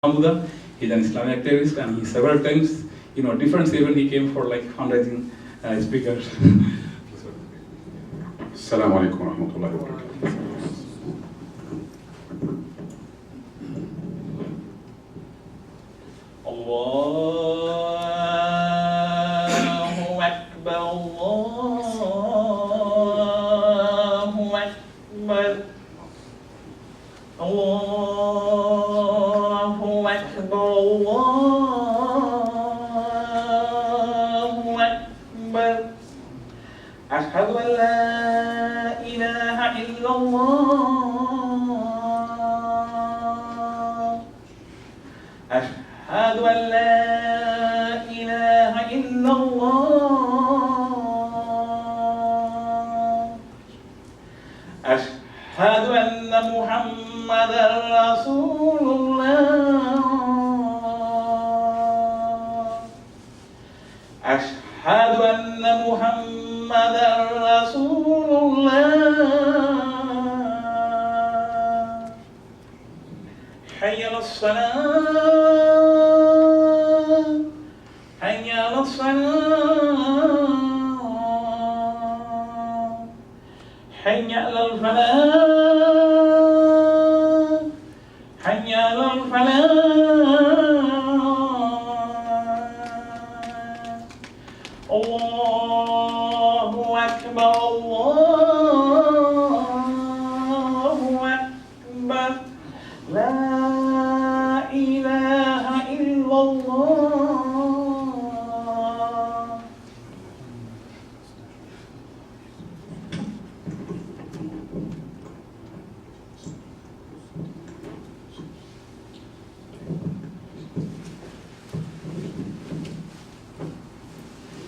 Mahmuda. He's an Islamic activist, and he several times, different event he came for like fundraising speakers. السلام عليكم ورحمة الله وبركاته. الله أكبر الله أكبر الله أكبر الله أكبر أشهد أن لا إله إلا الله أشهد أن لا إله إلا الله أشهد أن محمدا رسول الله أشهد أن محمدا رسول الله حي على الصلاة حي على الصلاة حي على الفلاح حي على الفلاح الله أكبر الله أكبر لا إله إلا الله.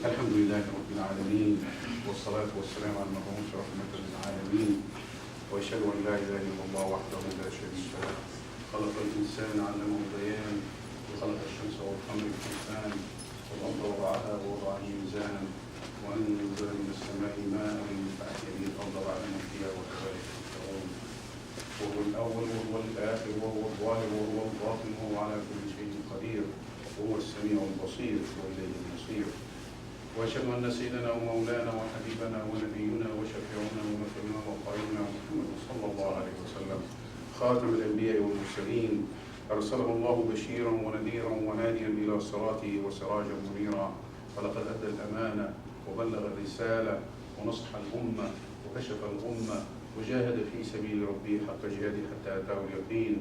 الحمد لله رب العالمين والصلاة والسلام على المبعوث رحمة للعالمين وأشهد أن لا إله إلا الله وحده لا شريك له خلق الإنسان علمه البيان وخلق الشمس والقمر بحسبان والأرض وضعها ووضع الميزان وأنزل من السماء ماء فأحيا به الأرض بعد موتها وكذلك تخرجون وهو الأول وهو الآخر وهو الظاهر وهو الباطن وهو على كل شيء قدير وهو السميع البصير وإليه المصير وأشهد أن سيدنا ومولانا وحبيبنا ونبينا وشفيعنا ومثلنا وقائدنا محمد صلى الله عليه وسلم خاتم الأنبياء والمرسلين أرسله الله بشيرا ونذيرا وناديا إلى صراطه وسراجا منيرا فلقد أدى الأمانة وبلغ الرسالة ونصح الأمة وكشف الغمة وجاهد في سبيل ربه حق جهاده حتى أتاه اليقين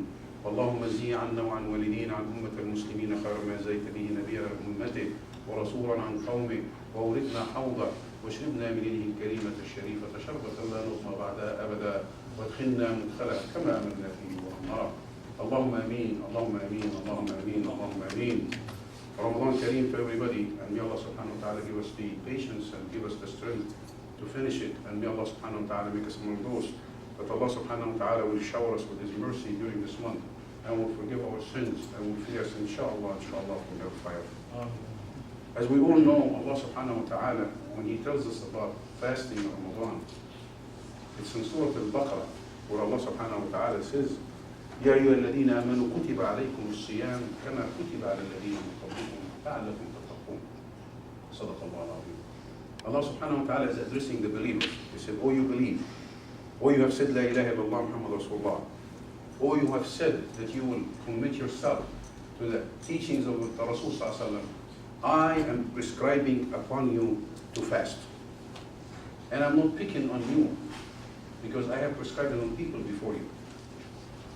اللهم زي عنا وعن والدينا عن أمة المسلمين خير ما زيت به نبيا أمته ورسولا عن قومه وورثنا حوضه واشربنا من يده الكريمة الشريفة شربة لا نظمى بعدها أبدا وادخلنا مدخلا كما آمنا فيه ونرى اللهم آمين اللهم آمين اللهم آمين اللهم آمين. Ramadan Kareem to everybody, and may Allah subhanahu wa ta'ala give us the patience and give us the strength to finish it, and may Allah subhanahu wa ta'ala make us among those that Allah subhanahu wa ta'ala will shower us with His mercy during this month and will forgive our sins and will free us inshallah from hellfire. As we all know, Allah subhanahu wa ta'ala, when He tells us about fasting in Ramadan, it's in Surah Al-Baqarah, where Allah subhanahu wa ta'ala says, يا أيها الذين آمنوا كتب عليكم الصيام كما كتب على الذين من قبلكم لعلكم تتقون. صدق الله العظيم. Allah subhanahu wa ta'ala is addressing the believers. He said, "O you believe, O you have said La ilaha illallah Muhammad Rasulullah, O you have said that you will commit yourself to the teachings of the Rasul sallallahu alaihi wasallam, I am prescribing upon you to fast. And I'm not picking on you because I have prescribed it on people before you.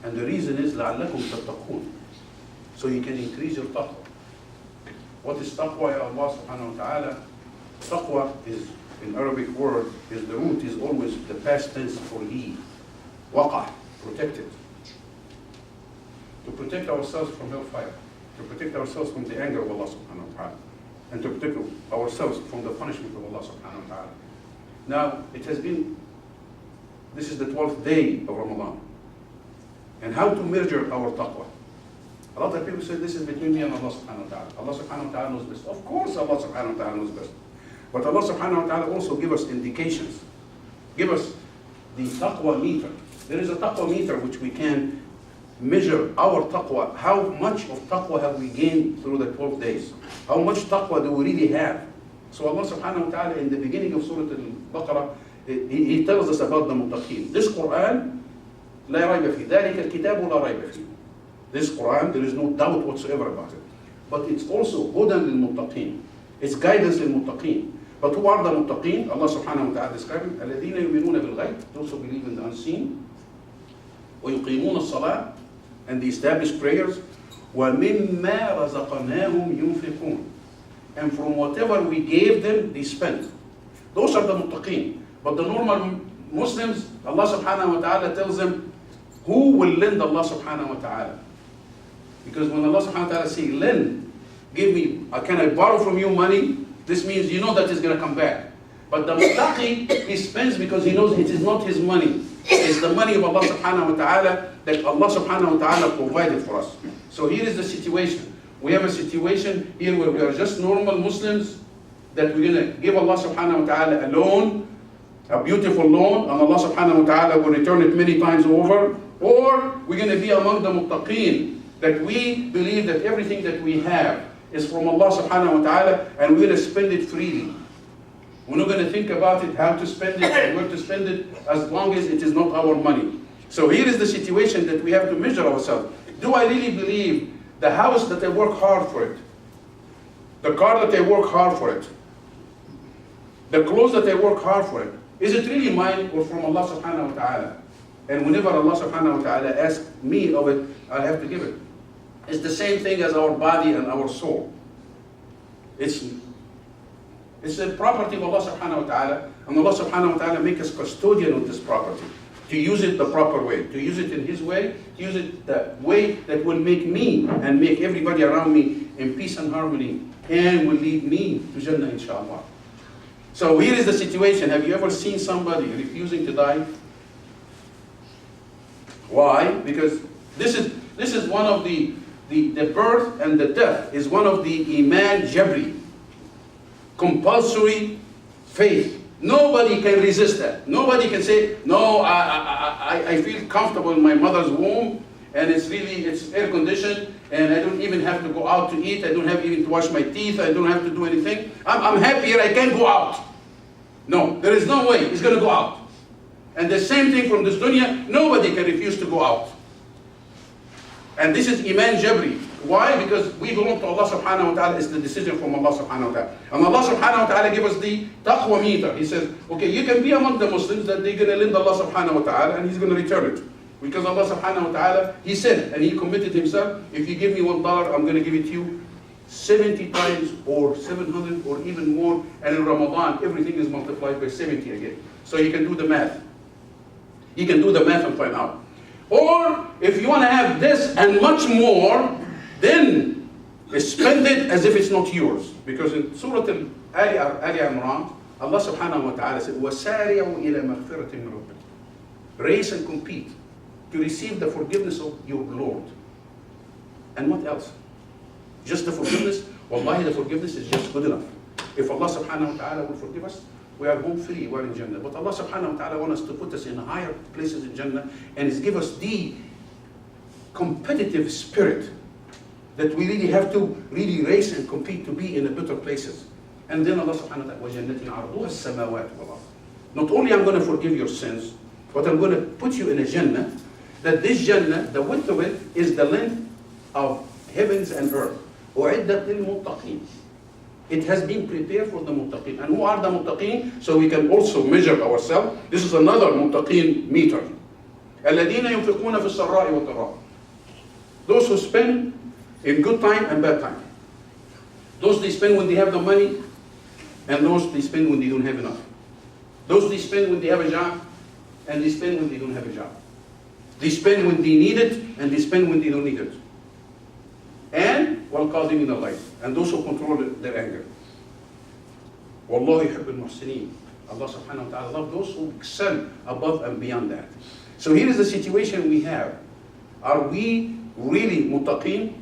And the reason is لَعَلَّكُمْ تَتَّقُونَ, so you can increase your taqwa. What is taqwa, ya Allah subhanahu wa ta'ala? Taqwa is, in Arabic word, is the root is always the past tense for he. Waqa, protected. To protect ourselves from hellfire, to protect ourselves from the anger of Allah subhanahu wa ta'ala, and to protect ourselves from the punishment of Allah subhanahu wa ta'ala. Now, this is the 12th day of Ramadan. And how to measure our taqwa? A lot of people say this is between me and Allah subhanahu wa ta'ala. Allah subhanahu wa ta'ala knows best. Of course Allah subhanahu wa ta'ala knows best. But Allah subhanahu wa ta'ala also give us indications. Give us the taqwa meter. There is a taqwa meter which we can measure our taqwa. How much of taqwa have we gained through the 12 days? How much taqwa do we really have? So Allah subhanahu wa ta'ala in the beginning of Surah Al-Baqarah, He tells us about the muttaqeen. This Quran, لا ريب فيه. ذلك الكتاب لا ريب فيه. This Quran, there is no doubt whatsoever about it. But it's also هدى للمتقين. It's guidance للمتقين. But who are the muttaqeen? Allah subhanahu wa ta'ala describing الذين يؤمنون بالغيب, those who believe in the unseen. ويقيمون الصلاة, and they establish prayers. ومما رزقناهم ينفقون, and from whatever we gave them, they spend. Those are the muttaqeen. But the normal Muslims, Allah subhanahu wa ta'ala tells them, who will lend Allah subhanahu wa ta'ala? Because when Allah subhanahu wa ta'ala says, lend, give me, can I borrow from you money? This means you know that it's going to come back. But the muttaqi, he spends because he knows it is not his money. It's the money of Allah subhanahu wa ta'ala that Allah subhanahu wa ta'ala provided for us. So here is the situation. We have a situation here where we are just normal Muslims, that we're going to give Allah subhanahu wa ta'ala a loan, a beautiful loan, and Allah subhanahu wa ta'ala will return it many times over. Or we're going to be among the muttaqeen, that we believe that everything that we have is from Allah subhanahu wa ta'ala, and we're going to spend it freely. We're not going to think about it, how to spend it, and where to spend it, as long as it is not our money. So here is the situation that we have to measure ourselves. Do I really believe the house that I work hard for it, the car that I work hard for it, the clothes that I work hard for it, is it really mine or from Allah subhanahu wa ta'ala? And whenever Allah subhanahu wa ta'ala asks me of it, I have to give it. It's the same thing as our body and our soul. It's a property of Allah subhanahu wa ta'ala, and Allah subhanahu wa ta'ala make us custodian of this property, to use it the proper way, to use it in His way, to use it the way that will make me and make everybody around me in peace and harmony, and will lead me to Jannah inshallah. So here is the situation. Have you ever seen somebody refusing to die? Why? Because this is one of the birth and the death is one of the iman jabri, compulsory faith. Nobody can resist that. Nobody can say, no, I feel comfortable in my mother's womb, and it's air conditioned, and I don't even have to go out to eat. I don't have even to wash my teeth. I don't have to do anything. I'm happy here. I can't go out. No, there is no way it's going to go out. And the same thing from this dunya, nobody can refuse to go out. And this is Iman Jabri. Why? Because we belong to Allah subhanahu wa ta'ala. It's the decision from Allah subhanahu wa ta'ala. And Allah subhanahu wa ta'ala give us the taqwa meter. He says, okay, you can be among the Muslims that they're going to lend Allah subhanahu wa ta'ala and He's going to return it. Because Allah subhanahu wa ta'ala, He said, and He committed Himself, if you give me $1, I'm going to give it to you 70 times or 700 or even more. And in Ramadan, everything is multiplied by 70 again. So you can do the math. You can do the math and find out. Or if you want to have this and much more, then spend it as if it's not yours. Because in Surah Ali Imran, Allah subhanahu wa ta'ala said, وَسَارِعُوا إِلَى مَغْفِرَةٍ مِّن رَبِّكُمْ. Race and compete to receive the forgiveness of your Lord. And what else? Just the forgiveness? Wallahi, the forgiveness is just good enough. If Allah subhanahu wa ta'ala will forgive us, we are home free, we are in Jannah. But Allah subhanahu wa ta'ala wants us to put us in higher places in Jannah, and He's give us the competitive spirit that we really have to really race and compete to be in the better places. And then Allah subhanahu wa ta'ala, وَجَنَّةٍ عَرْضُهَا السَّمَاوَاتُ وَالْأَرْضُ. Not only I'm going to forgive your sins, but I'm going to put you in a Jannah, that this Jannah, the width of it, is the length of heavens and earth. أُعِدَّتْ لِلْمُتَّقِينَ. It has been prepared for the muttaqeen. And who are the muttaqeen? So we can also measure ourselves. This is another muttaqeen meter. الَّذِينَ يُنْفِقُونَ فِي السَّرَّاءِ وَالضَّرَّاءِ. Those who spend in good time and bad time. Those they spend when they have the money, and those they spend when they don't have enough. Those they spend when they have a job, and they spend when they don't have a job. They spend when they need it, and they spend when they don't need it. And وَالْقَاضِمِينَ الْغَيْظَ. And those who control their anger. وَاللَّهُ يُحِبُّ الْمُحْسِنِينَ. Allah subhanahu wa ta'ala loves those who excel above and beyond that. So here is the situation we have. Are we really muttaqeen,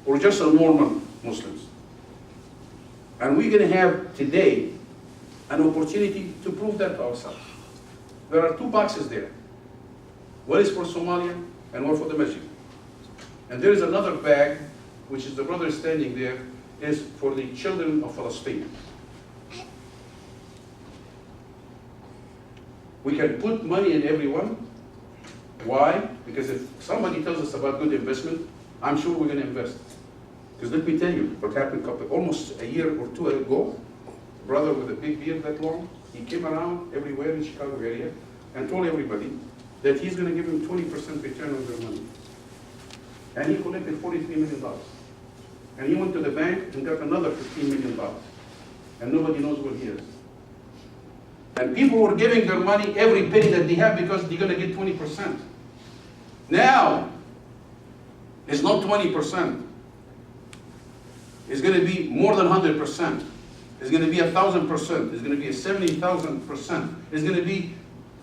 or just a normal Muslims? And we're going to have today an opportunity to prove that to ourselves. There are two boxes there. One is for Somalia and one for the masjid. And there is another bag, which is the brother standing there, is for the children of Palestine. We can put money in everyone. Why? Because if somebody tells us about good investment, I'm sure we're going to invest. Because let me tell you what happened almost a year or two ago. A brother with a big beard that long, he came around everywhere in Chicago area and told everybody that he's going to give them 20% return on their money. And he collected $43 million. And he went to the bank and got another $15 million. And nobody knows where he is. And people were giving their money, every penny that they have, because they're going to get 20%. Now, it's not 20%. It's going to be more than 100%. It's going to be 1,000%. It's going to be 70,000%. It's going to be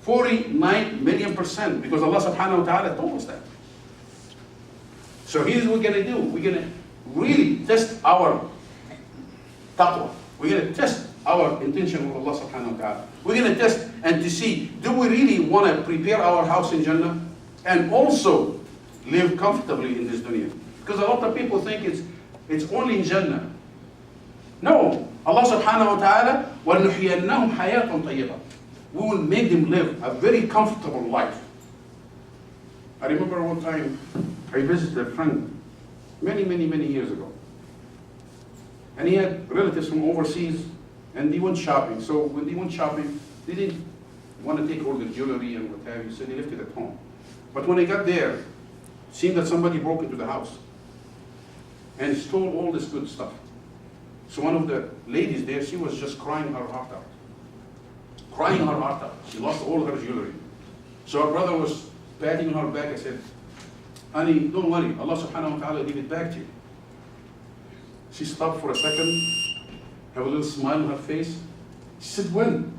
49 million%, because Allah subhanahu wa ta'ala told us that. So here's what we're going to do. We're going to really test our taqwa. We're going to test our intention with Allah subhanahu wa ta'ala. We're going to test and to see, do we really want to prepare our house in Jannah and also live comfortably in this dunya? Because a lot of people think it's only in Jannah. No. Allah subhanahu wa ta'ala, وَلْنُحْيَنَّهُمْ حَيَاةً طَيِّبًا. We will make them live a very comfortable life. I remember one time I visited a friend many years ago. And he had relatives from overseas, and they went shopping. So when they went shopping, they didn't want to take all the jewelry and what have you, so they left it at home. But when they got there, it seemed that somebody broke into the house and stole all this good stuff. So one of the ladies there, she was just crying her heart out. Crying her heart out. She lost all her jewelry. So her brother was patting her back. I said, honey, don't worry. Allah subhanahu wa ta'ala will give it back to you. She stopped for a second, have a little smile on her face. She said, when?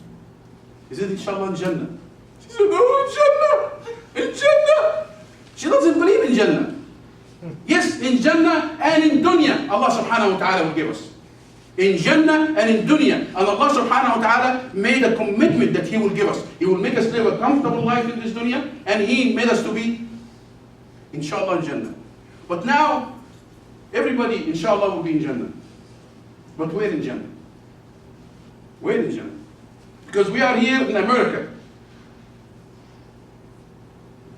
He said, inshallah, in Jannah. She said, oh, in Jannah! In Jannah! She doesn't believe in Jannah. Yes, in Jannah and in dunya, Allah subhanahu wa ta'ala will give us. In Jannah and in dunya. And Allah subhanahu wa ta'ala made a commitment that He will give us. He will make us live a comfortable life in this dunya, and He made us to be, inshallah, in Jannah. But now, everybody, inshallah, will be in Jannah. But where in Jannah? Where in Jannah? Because we are here in America,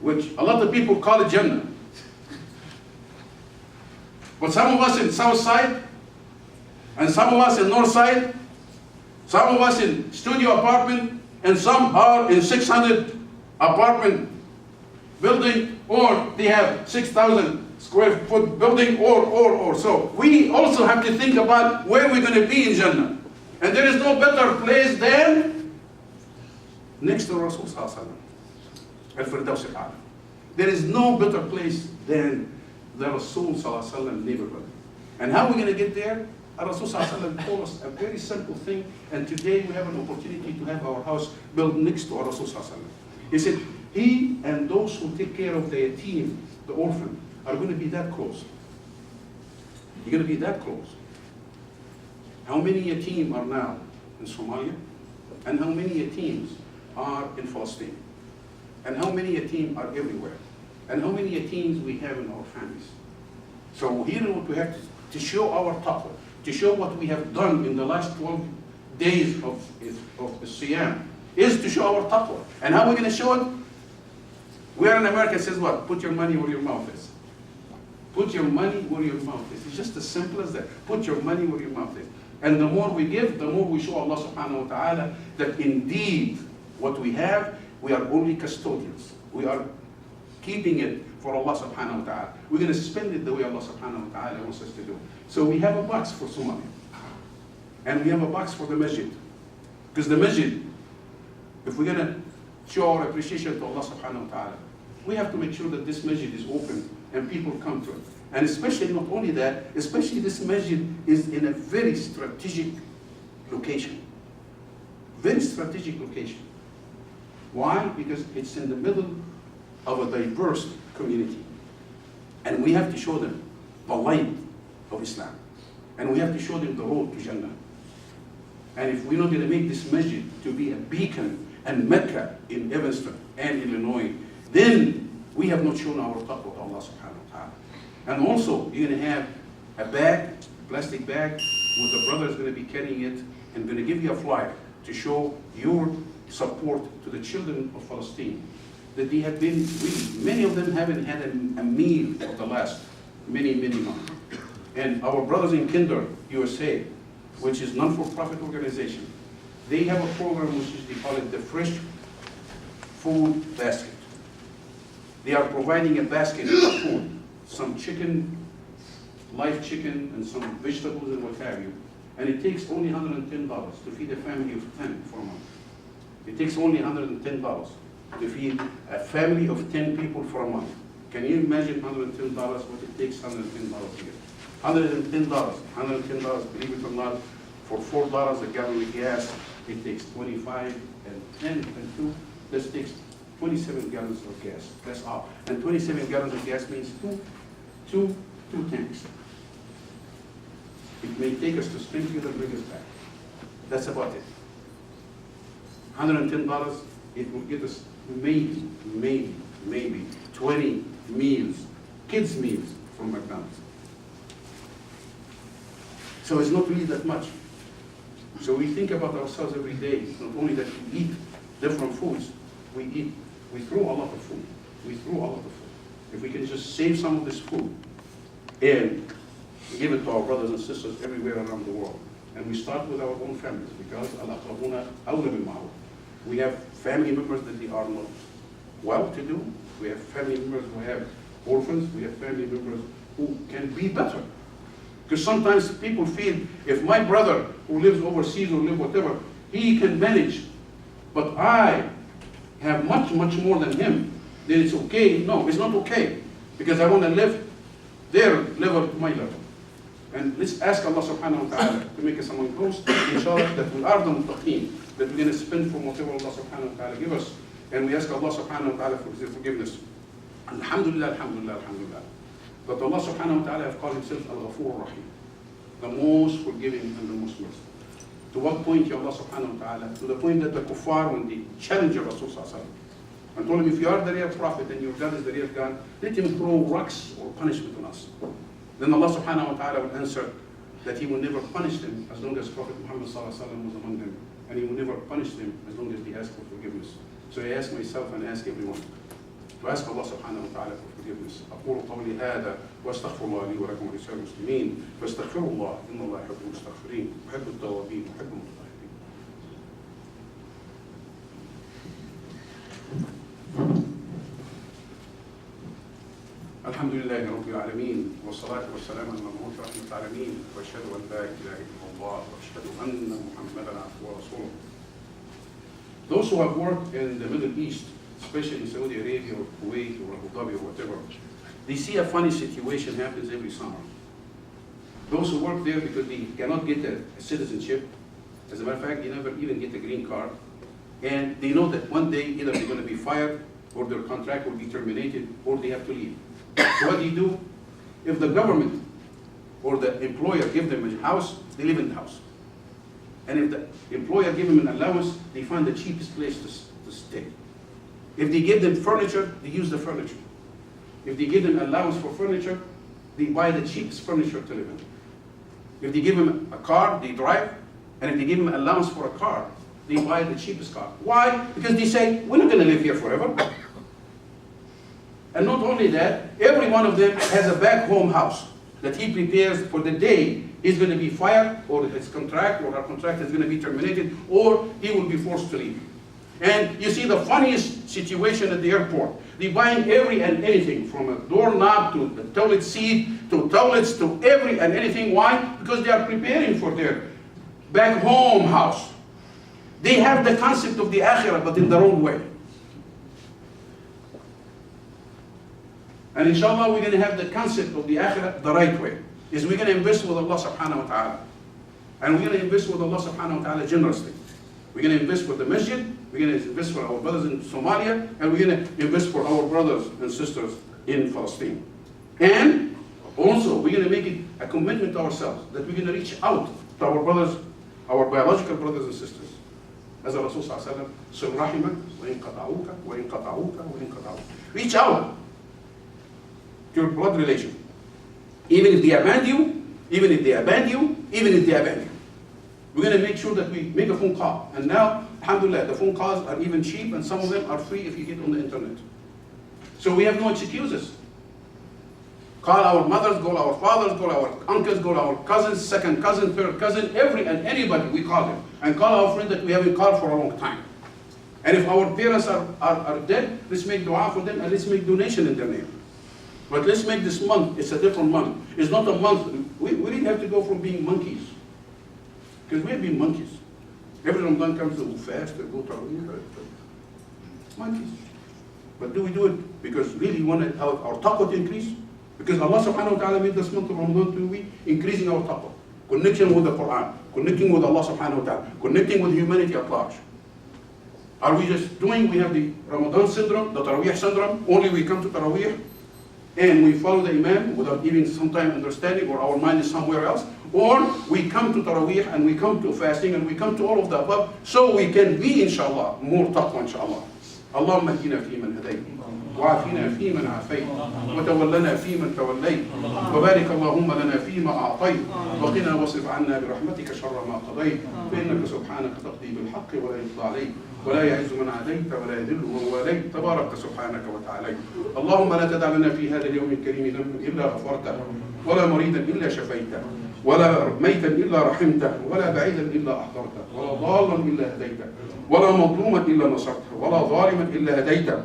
which a lot of people call it Jannah. But some of us in South Side, and some of us in North Side, some of us in studio apartment, and some are in 600 apartment building, or they have 6,000 square foot building, or. So we also have to think about where we're going to be in Jannah. And there is no better place than next to Rasul Sallallahu Alaihi Wasallam, Al-Firdaus Al-A'la. There is no better place than the Rasul Sallallahu Alaihi Wasallam neighborhood. And how are we going to get there? Rasul Sallallahu Alaihi Wasallam told us a very simple thing, and today we have an opportunity to have our house built next to Rasul Sallallahu Alaihi Wasallam. He said, he and those who take care of the yatim, the orphan, are going to be that close. You're going to be that close. How many yatim are now in Somalia? And how many yatims are in Palestine? And how many yatim are everywhere? And how many yatims we have in our families? So here what we have to show our taqwa, to show what we have done in the last 12 days of the Siyam, is to show our taqwa. And how are we going to show it? We are in America, it says what? Put your money where your mouth is. Put your money where your mouth is. It's just as simple as that. Put your money where your mouth is. And the more we give, the more we show Allah subhanahu wa ta'ala that indeed what we have, we are only custodians. We are keeping it for Allah subhanahu wa ta'ala. We're going to spend it the way Allah subhanahu wa ta'ala wants us to do. So we have a box for Somalia. And we have a box for the masjid. Because the masjid, if we're going to show our appreciation to Allah subhanahu wa ta'ala, we have to make sure that this masjid is open and people come to it. And especially, not only that, especially this masjid is in a very strategic location. Very strategic location. Why? Because it's in the middle of a diverse community. And we have to show them the light of Islam. And we have to show them the road to Jannah. And if we're not going to make this masjid to be a beacon and Mecca in Evanston and Illinois, then we have not shown our taqwa to Allah subhanahu wa ta'ala. And also, you're going to have a bag, plastic bag, where the brother is going to be carrying it and going to give you a flyer to show your support to the children of Palestine. That they have been, really, many of them haven't had a meal for the last many months. And our brothers in Kinder USA, which is non-for-profit organization, they have a program which is, they call it the Fresh Food Basket. They are providing a basket of food, some chicken, live chicken, and some vegetables and what have you. And it takes only $110 to feed a family of 10 for a month. It takes only $110 to feed a family of 10 people for a month. Can you imagine $110 what it takes $110 a year? $110, believe it or not, for $4 a gallon of gas, it takes 25 and 10 and 2. This takes 27 gallons of gas. That's all. And 27 gallons of gas means two tanks. It may take us to Springfield and bring us back. That's about it. $110, it will get us maybe 20 meals, kids' meals from McDonald's. So it's not really that much. So we think about ourselves every day. It's not only that we eat different foods, we throw a lot of food. If we can just save some of this food and give it to our brothers and sisters everywhere around the world. And we start with our own families, because we have family members that they are not well-to-do. We have family members who have orphans. We have family members who can be better. Because sometimes people feel, if my brother who lives overseas or live whatever, he can manage, but I have much more than him, then it's okay. No, it's not okay, because I want to live their level to my level. And let's ask Allah subhanahu wa ta'ala to make us among those, inshallah, that we are the muttaqeen, that we're going to spend from whatever Allah subhanahu wa ta'ala give us. And we ask Allah subhanahu wa ta'ala for his forgiveness. Alhamdulillah. But Allah subhanahu wa ta'ala has called himself Al-Ghafur Rahim, the most forgiving and the most merciful. To what point, Ya Allah subhanahu wa ta'ala? To the point that the kuffar, when they challenge Rasul sallallahu alaihi wasallam, and told him, if you are the real prophet and your God is the real God, let him throw rocks or punishment on us. Then Allah subhanahu wa ta'ala will answer that he will never punish them as long as Prophet Muhammad sallallahu alaihi wasallam was among them, and he will never punish them as long as they ask for forgiveness. So I ask myself and I ask everyone to ask Allah subhanahu wa ta'ala for forgiveness. أقول قولي هذا وأستغفر الله لي ولكم ولسائر المسلمين فاستغفروا الله إن الله يحب المستغفرين ويحب التوابين ويحب المتطهرين. الحمد لله رب العالمين والصلاة والسلام على المبعوث رحمة العالمين وأشهد أن لا إله إلا الله وأشهد أن محمدا عبده ورسوله. Those who have worked in the Middle East, especially in Saudi Arabia or Kuwait or Abu Dhabi or whatever, they see a funny situation happens every summer. Those who work there because they cannot get a citizenship, as a matter of fact, they never even get a green card, and they know that one day either they're going to be fired or their contract will be terminated or they have to leave. So what do you do? If the government or the employer give them a house, they live in the house. And if the employer give them an allowance, they find the cheapest place to stay. If they give them furniture, they use the furniture. If they give them allowance for furniture, they buy the cheapest furniture to live in. If they give them a car, they drive. And if they give them allowance for a car, they buy the cheapest car. Why? Because they say, we're not going to live here forever. And not only that, every one of them has a back home house that he prepares for the day he's going to be fired, or his contract or her contract is going to be terminated, or he will be forced to leave. And you see the funniest situation at the airport. They're buying every and anything, from a doorknob to the toilet seat, to toilets, to every and anything. Why? Because they are preparing for their back home house. They have the concept of the akhirah, but in the wrong way. And inshallah, we're going to have the concept of the akhirah the right way. Is we're going to invest with Allah subhanahu wa ta'ala. And we're going to invest with Allah subhanahu wa ta'ala generously. We're going to invest for the masjid, we're going to invest for our brothers in Somalia, and we're going to invest for our brothers and sisters in Palestine. And also, we're going to make it a commitment to ourselves that we're going to reach out to our brothers, our biological brothers and sisters. As the Rasul sallallahu alaihi wasallam, "Sil rahimak wa in qata'uka wa in qata'uka wa in qata'uka." Reach out to your blood relation. Even if they abandon you, even if they abandon you, even if they abandon you. We're going to make sure that we make a phone call. And now, alhamdulillah, the phone calls are even cheap, and some of them are free if you get on the internet. So we have no excuses. Call our mothers, call our fathers, call our uncles, call our cousins, second cousin, third cousin, anybody we call them. And call our friend that we haven't called for a long time. And if our parents are dead, let's make dua for them and let's make donation in their name. But let's make this month, it's a different month. It's not a month, we didn't have to go from being monkeys. Because we have been monkeys. Every Ramadan comes to fast and go to monkeys. But do we do it because really we want our taqwa to increase? Because Allah subhanahu wa ta'ala made this month of Ramadan to be increasing our taqwa. Connection with the Quran, connecting with Allah subhanahu wa ta'ala, connecting with humanity at large. Are we just doing, we have the Ramadan syndrome, the Taraweeh syndrome, only we come to Taraweeh and we follow the Imam without even sometimes understanding, or our mind is somewhere else, or we come to Taraweeh and we come to fasting and we come to all of the above, so we can be inshallah more taqwa inshallah. اللهم اهدنا فيمن هديت وعافنا فيمن عافيت وتولنا فيمن توليت وبارك اللهم لنا فيما أعطيت وقنا واصرف عنا برحمتك شر ما قضيت فإنك سبحانك تقضي بالحق ولا يقضى عليك ولا يعز من عاديت ولا يذل من واليت تبارك سبحانك وتعالى. اللهم لا تدع لنا في هذا اليوم الكريم ذنبا إلا غفرته ولا مريضا إلا شفيته ولا ميتا إلا رحمته ولا بعيدا إلا أحضرته ولا ضالا إلا هديته ولا مظلوما إلا نصرته ولا ظالما إلا هديته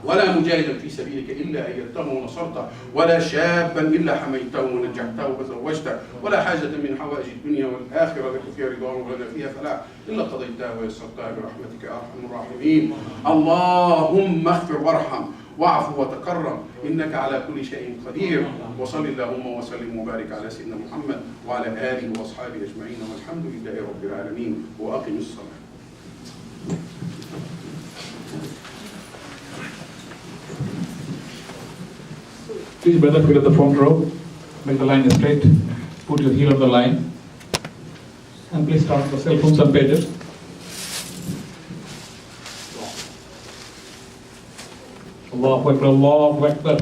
ولا مجاهدا في سبيلك إلا أيدته ونصرته ولا شابا إلا حميته ونجحته وزوجته ولا حاجة من حوائج الدنيا والآخرة لك فيها رضا ولنا فيها فلاح إلا قضيتها ويسرتها برحمتك يا أرحم الراحمين. اللهم اغفر وارحم واعف وتكرم إنك على كل شيء قدير. وصل اللهم وسلم وبارك على سيدنا محمد وعلى آله وأصحابه أجمعين والحمد لله رب العالمين وأقم الصلاة. Please, brother, fill up the front row. Make the line straight. Put your heel on the line. And please start the cell phones and pages. Allahu Akbar, Allahu Akbar.